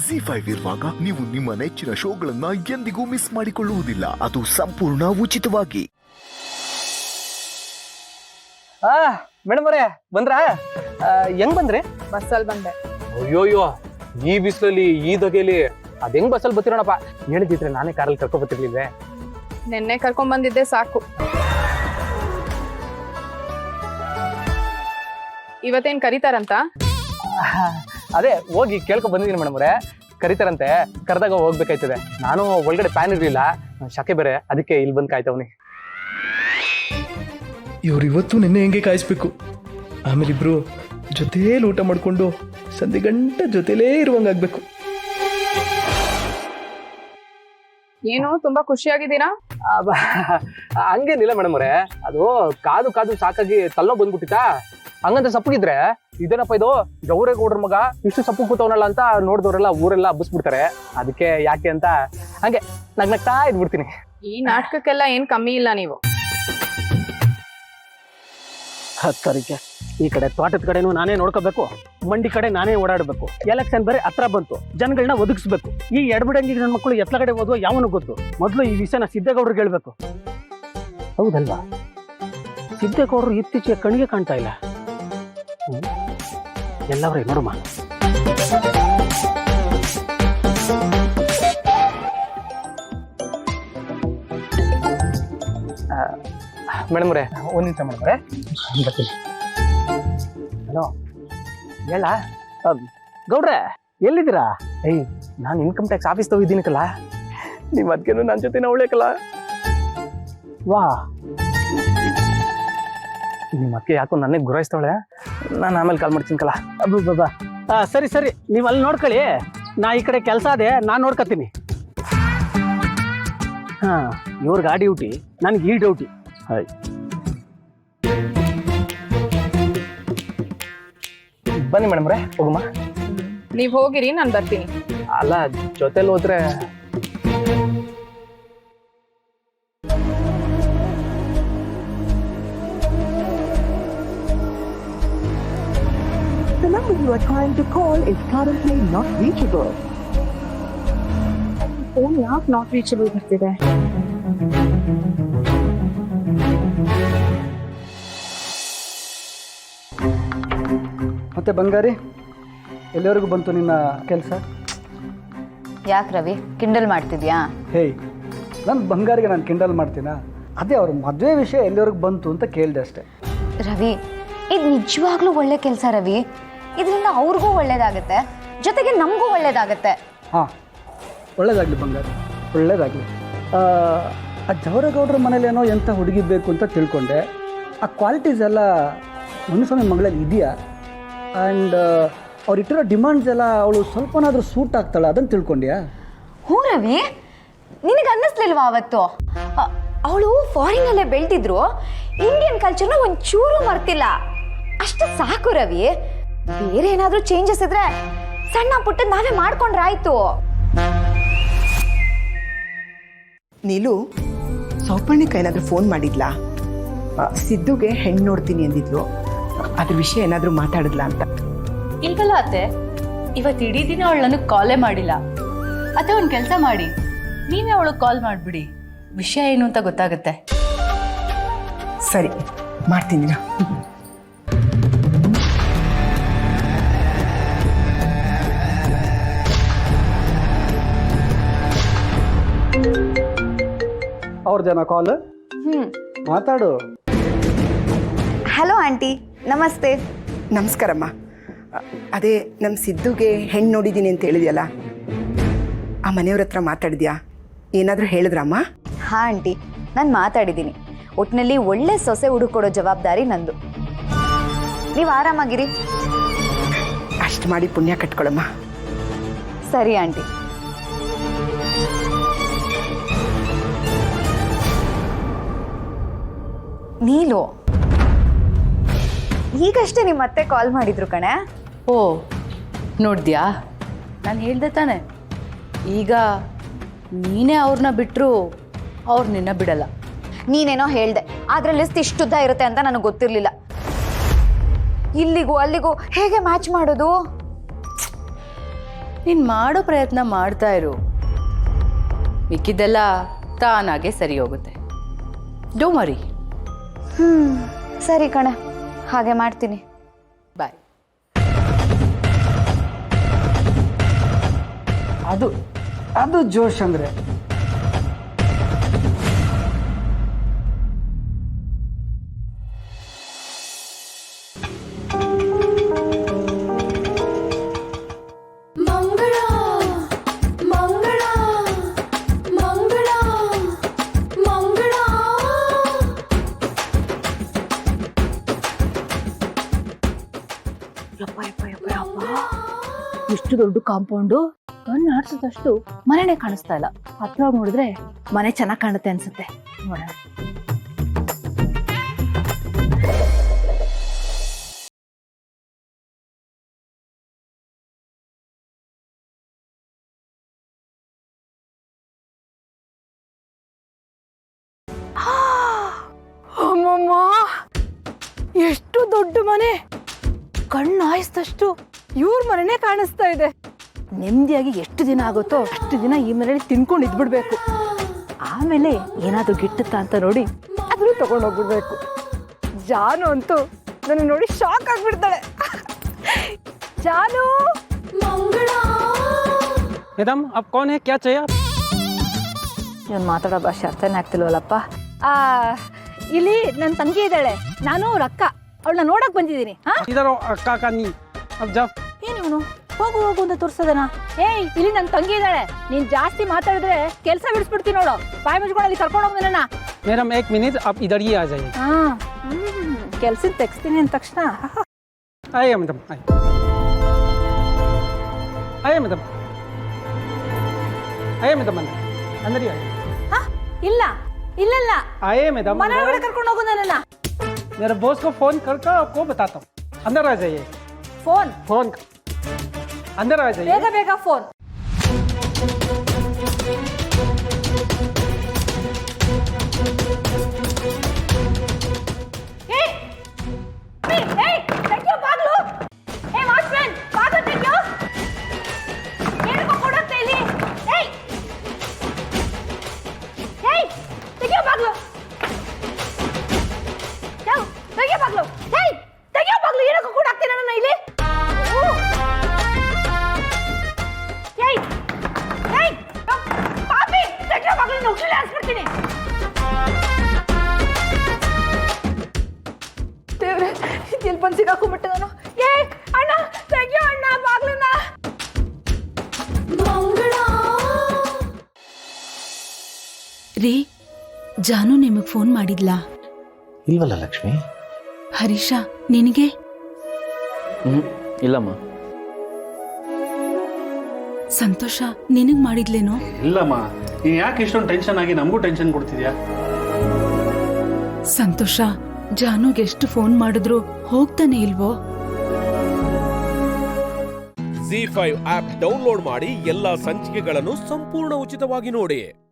ZEE5 ಇರುವಾಗ ನೀವು ನಿಮ್ಮ ನೆಚ್ಚಿನ ಶೋಗಳನ್ನ ಎಂದಿಗೂ ಮಿಸ್ ಮಾಡಿಕೊಳ್ಳುವುದಿಲ್ಲ. ಅದು ಸಂಪೂರ್ಣ ಉಚಿತವಾಗಿ. ಮೇಡಮ್ ಅವರೇ ಬಂದ್ರ? ಹೆಂಗ್ ಬಂದ್ರಿ? ಬಸ್ಸಲ್ಲಿ ಬಂದೆ. ಅಯ್ಯೋಯ್ಯೋ, ಈ ಬಿಸಿಲಲ್ಲಿ ಈ ದಗೆಲಿ ಅದ್ ಹೆಂಗ್ ಬಸ್ಸಲ್ಲಿ ಬರ್ತಿರೋಣಪ್ಪ. ಹೇಳಿದಿದ್ರೆ ನಾನೇ ಕಾರಲ್ಲಿ ಕರ್ಕೊಂಡ್ ಬರ್ತಿರ್ಲಿಲ್ವೇ? ನೆನ್ನೆ ಕರ್ಕೊಂಡ್ ಬಂದಿದ್ದೆ ಸಾಕು. ಇವತ್ತೇನ್ ಕರೀತಾರಂತ? ಅದೇ ಹೋಗಿ ಕೇಳ್ಕೊಂಡ್ ಬಂದಿದ್ದೀನಿ ಮೇಡಮ್ ಅವರೇ. ಕರಿತಾರಂತೆ, ಕರೆದಾಗ ಹೋಗ್ಬೇಕಾಯ್ತದೆ. ನಾನು ಒಳಗಡೆ ಫ್ಯಾನ್ ಇರ್ಲಿಲ್ಲ, ಶಕೆ ಬೇರೆ, ಅದಕ್ಕೆ ಇಲ್ಲಿ ಬಂದು ಕಾಯ್ತವನಿ. ಇವ್ರು ಇವತ್ತು ನಿನ್ನೆ ಹೆಂಗೆ ಕಾಯಿಸ್ಬೇಕು. ಆಮೇಲೆ ಇಬ್ರು ಜೊತೆಲಿ ಊಟ ಮಾಡಿಕೊಂಡು ಸಂಧಿ ಗಂಟೆ ಜೊತೆಲೇ ಇರುವಂಗಾಗ್ಬೇಕು. ಏನು ತುಂಬಾ ಖುಷಿಯಾಗಿದ್ದೀರಾ? ಹಂಗೇನಿಲ್ಲ ಮೇಡಮ್ ಅವರೇ, ಅದು ಕಾದು ಕಾದು ಸಾಕಾಗಿ ತಲ್ಲೋ ಬಂದ್ಬಿಟ್ಟಿತಾ. ಹಂಗಂತ ಸಪ್ಪಗಿದ್ರೆ ಇದೇನಪ್ಪ ಇದು ಗೌರೇಗೌಡ್ರ ಮಗ ಇಷ್ಟು ಸಪ್ಪು ಕೂತವನಲ್ಲ ಅಂತ ನೋಡಿದವರೆಲ್ಲ ಊರೆಲ್ಲ ಹಬ್ಬಿಸ್ಬಿಡ್ತಾರೆ. ಅದಕ್ಕೆ ಯಾಕೆ ಅಂತ ಹಂಗೆ ನಗ್ನಗ್ತಾ ಇದ್ಬಿಡ್ತೀನಿ. ಈ ನಾಟಕಕ್ಕೆಲ್ಲ ಏನ್ ಕಮ್ಮಿ ಇಲ್ಲ ನೀವು. ಹತ್ತರಿಗೆ ಈ ಕಡೆ ತೋಟದ ಕಡೆನೂ ನಾನೇ ನೋಡ್ಕೋಬೇಕು, ಮಂಡಿ ಕಡೆ ನಾನೇ ಓಡಾಡಬೇಕು. ಎಲೆಕ್ಷನ್ ಬೇರೆ ಹತ್ರ ಬಂತು, ಜನಗಳನ್ನ ಒದಗಿಸ್ಬೇಕು. ಈ ಎಡಬಿಡಂಗಿ ನನ್ನ ಮಕ್ಕಳು ಎತ್ಲ ಕಡೆ ಓದುವ ಯಾವನು ಗೊತ್ತು. ಮೊದಲು ಈ ವಿಷಯನ ಸಿದ್ದೇಗೌಡ್ರಿಗೆ ಹೇಳ್ಬೇಕು. ಹೌದಲ್ವಾ? ಸಿದ್ದೇಗೌಡರು ಇತ್ತೀಚೆಗೆ ಕಣಿಗೆ ಕಾಣ್ತಾ ಇಲ್ಲ. ಎಲ್ಲವರೇ ನೋಡಮ್ಮ. ಮೇಡಮ್ ಅವರೇ ಒಂದ್ ನಿಮಿಷ ಮೇಡಮ್ ಅವರೇ. ಹಲೋ, ಹೇಳ ಗೌಡ್ರೆ, ಎಲ್ಲಿದ್ದೀರಾ? ಏಯ್, ನಾನು ಇನ್ಕಮ್ ಟ್ಯಾಕ್ಸ್ ಆಫೀಸ್ ಹೋಗಿದ್ದೀನಿಕಲ್ಲ, ನೀವು ಅದಕ್ಕೇನು ನನ್ನ ಜೊತೆ ಅವಳೇಕಲ್ಲ. ವಾ, ನಿಮ್ಮ ಅಕ್ಕೆ ಯಾಕೋ ನನಗೆ ಗುರಾಯಿಸ್ತಾವಳೆ. ನಾನು ಆಮೇಲೆ ಕಾಲ್ ಮಾಡ್ತೀನಿಕಲ್ಲ. ಅಬ್ಬಬ್ಬಾ, ಸರಿ ಸರಿ, ನೀವು ಅಲ್ಲಿ ನೋಡ್ಕೊಳ್ಳಿ. ನಾ ಈ ಕಡೆ ಕೆಲಸ ಅದೇ, ನಾನು ನೋಡ್ಕೊತೀನಿ. ಹಾ, ಇವ್ರಿಗೆ ಆ ಡ್ಯೂಟಿ, ನನಗೆ ಈ ಡ್ಯೂಟಿ. ಬನ್ನಿ ಮೇಡಮ್ ಅವರೇ, ಹೋಗಮ್ಮ. ನೀವ್ ಹೋಗಿರಿ, ನಾನ್ ಬರ್ತೀನಿ. ಅಲ್ಲ, ಜೊತೆಲಿ ಹೋದ್ರೆ The number you are trying to call is currently not reachable. Phone ಯಾಕೆ ನಾಟ್ ರೀಚಬಲ್ ಬರ್ತಿದೆ? ಮತ್ತೆ ಬಂಗಾರಿ, ಎಲ್ಲಿವರೆಗೂ ಬಂತು ನಿನ್ನ ಕೆಲಸ? ಯಾಕೆ ರವಿ, ಕಿಂಡಲ್ ಮಾಡ್ತಿದ್ಯಾ? ಹೇಯ್, ನನ್ನ ಬಂಗಾರಿಗೆ ನಾನು ಕಿಂಡಲ್ ಮಾಡ್ತೀನಾ? ಅದೇ ಅವ್ರ ಮದುವೆ ವಿಷಯ ಎಲ್ಲಿವರೆಗೂ ಬಂತು ಅಂತ ಕೇಳಿದೆ ಅಷ್ಟೇ. ರವಿ, ಇದು ನಿಜವಾಗ್ಲೂ ಒಳ್ಳೆ ಕೆಲಸ ರವಿ. ಇದರಿಂದ ಅವ್ರಿಗೂ ಒಳ್ಳೇದಾಗತ್ತೆ, ಜೊತೆಗೆ ನಮಗೂ ಒಳ್ಳೇದಾಗತ್ತೆ. ಹಾಂ, ಒಳ್ಳೇದಾಗಲಿ ಬಂಗಾರಿ, ಒಳ್ಳೇದಾಗಲಿ. ಆ ಜವರೇಗೌಡ್ರ ಮನೇಲೇನೋ ಎಂಥ ಹುಡುಗಿ ಬೇಕು ಅಂತ ತಿಳ್ಕೊಂಡೆ. ಆ ಕ್ವಾಲಿಟೀಸ್ ಎಲ್ಲ ಮುನಿಸ್ವಾಮಿ ಮಗಳಲ್ಲಿ ಇದೆಯಾ? ಆ್ಯಂಡ್ ಅವ್ರು ಇಟ್ಟಿರೋ ಡಿಮಾಂಡ್ಸ್ ಎಲ್ಲ ಅವಳು ಸ್ವಲ್ಪನಾದರೂ ಸೂಟ್ ಆಗ್ತಾಳೆ, ಅದನ್ನು ತಿಳ್ಕೊಂಡ್ಯಾ? ಹ್ಞೂ ರವಿ, ನಿನಗೆ ಅನ್ನಿಸ್ಲಿಲ್ವಾ ಅವತ್ತು? ಅವಳು ಫಾರಿನಲ್ಲೇ ಬೆಳೆದಿದ್ರು, ಇಂಡಿಯನ್ ಕಲ್ಚರ್ನ ಒಂಚೂರು ಮರ್ತಿಲ್ಲ. ಅಷ್ಟು ಸಾಕು ರವಿ. ಬೇರೆ ಏನಾದರೂ ಚೇಂಜಸ್ ಇದ್ರೆ ಸಣ್ಣ ಪುಟ್ಟ ನಾವೇ ಮಾಡ್ಕೊಂಡ್ರಾಯ್ತು. ನೀಲು, ಸೌಪರ್ಣಿಕ ಏನಾದರೂ ಫೋನ್ ಮಾಡಿದ್ಲಾ? ಸಿದ್ದುಗೆ ಹೆಣ್ಣು ನೋಡ್ತೀನಿ ಅಂದಿದ್ಲು, ಅದ್ರ ವಿಷಯ ಏನಾದರೂ ಮಾತಾಡಿದ್ಲಾ ಅಂತ? ಇಲ್ವಲ್ಲ ಅತ್ತೆ, ಇವತ್ತು ಇಡೀ ದಿನ ಅವಳು ನನಗೆ ಕಾಲೇ ಮಾಡಿಲ್ಲ. ಅತ್ತೆ, ಒಂದು ಕೆಲಸ ಮಾಡಿ, ನೀವೇ ಅವಳಿಗೆ ಕಾಲ್ ಮಾಡಿಬಿಡಿ, ವಿಷಯ ಏನು ಅಂತ ಗೊತ್ತಾಗುತ್ತೆ. ಸರಿ, ಮಾಡ್ತೀನಿ ನಾ. ಅವ್ರ ಜನ ಕಾಲ್ ಮಾತಾಡು. ಹಲೋ ಆಂಟಿ, ನಮಸ್ತೆ. ನಮಸ್ಕಾರಮ್ಮ. ಅದೇ ನಮ್ಮ ಸಿದ್ದುಗೆ ಹೆಣ್ಣು ನೋಡಿದ್ದೀನಿ ಅಂತ ಹೇಳಿದ್ಯಲ್ಲ, ಆ ಮನೆಯವ್ರ ಹತ್ರ ಮಾತಾಡಿದ್ಯಾ? ಏನಾದರೂ ಹೇಳಿದ್ರಮ್ಮ? ಹಾಂ ಆಂಟಿ, ನಾನು ಮಾತಾಡಿದ್ದೀನಿ. ಒಟ್ಟಿನಲ್ಲಿ ಒಳ್ಳೆ ಸೊಸೆ ಹುಡುಕೊಡೋ ಜವಾಬ್ದಾರಿ ನಂದು. ನೀವು ಆರಾಮಾಗಿರಿ. ಅಷ್ಟು ಮಾಡಿ ಪುಣ್ಯ ಕಟ್ಕೊಳಮ್ಮ. ಸರಿ ಆಂಟಿ. ನೀಲು, ಈಗಷ್ಟೇ ನಿಮ್ಮ ಅತ್ತೆ ಕಾಲ್ ಮಾಡಿದ್ರು ಕಣೆ. ಓ, ನೋಡಿದ್ಯಾ? ನಾನು ಹೇಳ್ದೆ ತಾನೆ, ಈಗ ನೀನೇ ಅವ್ರನ್ನ ಬಿಟ್ಟರು ಅವ್ರು ನಿನ್ನ ಬಿಡಲ್ಲ. ನೀನೇನೋ ಹೇಳ್ದೆ, ಆದ್ರೆ ಲಿಸ್ಟ್ ಇಷ್ಟುದ್ದ ಇರುತ್ತೆ ಅಂತ ನನಗೆ ಗೊತ್ತಿರಲಿಲ್ಲ. ಇಲ್ಲಿಗೂ ಅಲ್ಲಿಗೂ ಹೇಗೆ ಮ್ಯಾಚ್ ಮಾಡೋದು? ನೀನು ಮಾಡೋ ಪ್ರಯತ್ನ ಮಾಡ್ತಾ ಇರು, ಮಿಕ್ಕಿದ್ದೆಲ್ಲ ತಾನಾಗೆ ಸರಿ ಹೋಗುತ್ತೆ. Don't worry. ಸರಿ ಕಣೆ, ಹಾಗೆ ಮಾಡ್ತೀನಿ. ಬಾಯ್. ಅದು ಜೋಶ್ ಅಂದರೆ. ಎಷ್ಟು ದೊಡ್ಡ ಕಾಂಪೌಂಡು, ಕಣ್ಣು ಆಡ್ಸೋದಷ್ಟು ಮನೆನೇ ಕಾಣಿಸ್ತಾ ಇಲ್ಲ. ಹತ್ರ ನೋಡಿದ್ರೆ ಮನೆ ಚೆನ್ನಾಗಿ ಕಾಣುತ್ತೆ ಅನ್ಸುತ್ತೆ. ನೋಡೋಣ. ಅಮ್ಮಮ್ಮ, ಎಷ್ಟು ದೊಡ್ಡ ಮನೆ! ಕಣ್ಣು ಆಯಿಸಿದಷ್ಟು ಇವ್ರ ಮನೆನೇ ಕಾಣಿಸ್ತಾ ಇದೆ. ನೆಮ್ಮದಿಯಾಗಿ ಎಷ್ಟು ದಿನ ಆಗುತ್ತೋ ಅಷ್ಟು ದಿನ ಈ ಮನೇಲಿ ತಿನ್ಕೊಂಡು ಇದ್ಬಿಡ್ಬೇಕು. ಆಮೇಲೆ ಏನಾದರೂ ಗಿಟ್ಟುತ್ತಾ ಅಂತ ನೋಡಿ ಅದನ್ನು ತಗೊಂಡೋಗ್ಬಿಡ್ಬೇಕು. ಜಾನು ಅಂತೂ ನನ್ನ ನೋಡಿ ಶಾಕ್ ಆಗ್ಬಿಡ್ತಾಳೆ. ಜಾನು, ಮೇಡಮ್ ಅಪ್ ಕೌನ್ ಹೈ, ಕ್ಯಾ ಚಾಹಿಯೆ? ಇವನು ಮಾತಾಡೋ ಭಾಷೆ ಅರ್ಥನೇ ಆಗ್ತಿಲ್ವಲ್ಲಪ್ಪ. ಇಲ್ಲಿ ನನ್ನ ತಂಗಿ ಇದ್ದಾಳೆ, ನಾನು ಅವ್ರ ಅಕ್ಕ. ಅವಳನ್ನ ನೋಡಕ್ ಬಂದಿದ್ದೀನಿ. ಇದರ ಅಕ್ಕ ನೀ ಅಬ್ ಜಾ. ಏನಿವನು ಹೋಗು ಹೋಗು ಅಂತ ತೋರಿಸೋದನ? ಏಯ್, ಇಲ್ಲಿ ನನ್ನ ತಂಗಿ ಇದ್ದಾಳೆ, ನೀನ್ ಜಾಸ್ತಿ ಮಾತಾಡಿದ್ರೆ ಕೆಲಸ ಬಿಡಿಸ್ಬಿಡ್ತೀನಿ ನೋಡು. ಬಾಯಿ ಮುಚ್ಕೊಳ್ಳಿ, ಕರ್ಕೊಂಡು ಹೋಗ್ ನನ್ನ. ಮೇಡಮ್ 1 ಮಿನಿಟ್, ಅಪ್ ಇದರ್ ಹಿ ಆ ಜಾಯಿಯೆ. ಕೆಲ್ಸಕ್ಕೆ ತೆಗಿಸ್ತೀನಿ ಅಂದ ತಕ್ಷಣ ಆಯೇ ಮೇಡಮ್, ಆಯೇ ಮೇಡಮ್, ಆಯೇ ಮೇಡಮ್, ಅಂದರ್ ಹಿ ಆಯೇ. ಇಲ್ಲ ಇಲ್ಲಲ್ಲ, आए मैडम, ಮನೆ ಒಳಗಡೆ ಕರ್ಕೊಂಡು ಹೋಗು ನನ್ನ. मेरे बॉस को फोन करके आपको बताता हूँ. अंदर आ जाइए. फोन अंदर आ जाइए. ಬೇಗ ಬೇಗ ಫೋನ್. ದೇವ್ರೆ, ಇಲ್ಲಿ ಬಂದು ಸಿಗಾಕೊಂಡ್ಬಿಟ್ಟೆ ನಾನು. ಏ ಅಣ್ಣ, ತೆಗಿಯೋ ಅಣ್ಣ ಬಾಗ್ಲನ್ನ. ರೀ, ಜಾನು ನಿಮಗ್ ಫೋನ್ ಮಾಡಿದ್ಲಾ? ಇಲ್ವಲ್ಲ ಲಕ್ಷ್ಮಿ. ಹರೀಶ ನಿನಗೆ? ಇಲ್ಲಮ್ಮ. ಸಂತೋಷ ನಿನಗ್ ಮಾಡಿದ್ಲೇನೋ? ಇಲ್ಲಮ್ಮ. ನೀನ್ ಯಾಕೆ ಇಷ್ಟೊಂದು ಟೆನ್ಷನ್ ಆಗಿ ನಮಗೂ ಟೆನ್ಷನ್ ಕೊಡ್ತಿದ್ಯಾ? ಸಂತೋಷ, ಜಾನುಗೆ ಎಷ್ಟು ಫೋನ್ ಮಾಡಿದ್ರು ಹೋಗ್ತಾನೆ ಇಲ್ವೋ? ZEE5 ಆಪ್ ಡೌನ್ಲೋಡ್ ಮಾಡಿ ಎಲ್ಲಾ ಸಂಚಿಕೆಗಳನ್ನು ಸಂಪೂರ್ಣ ಉಚಿತವಾಗಿ ನೋಡಿ.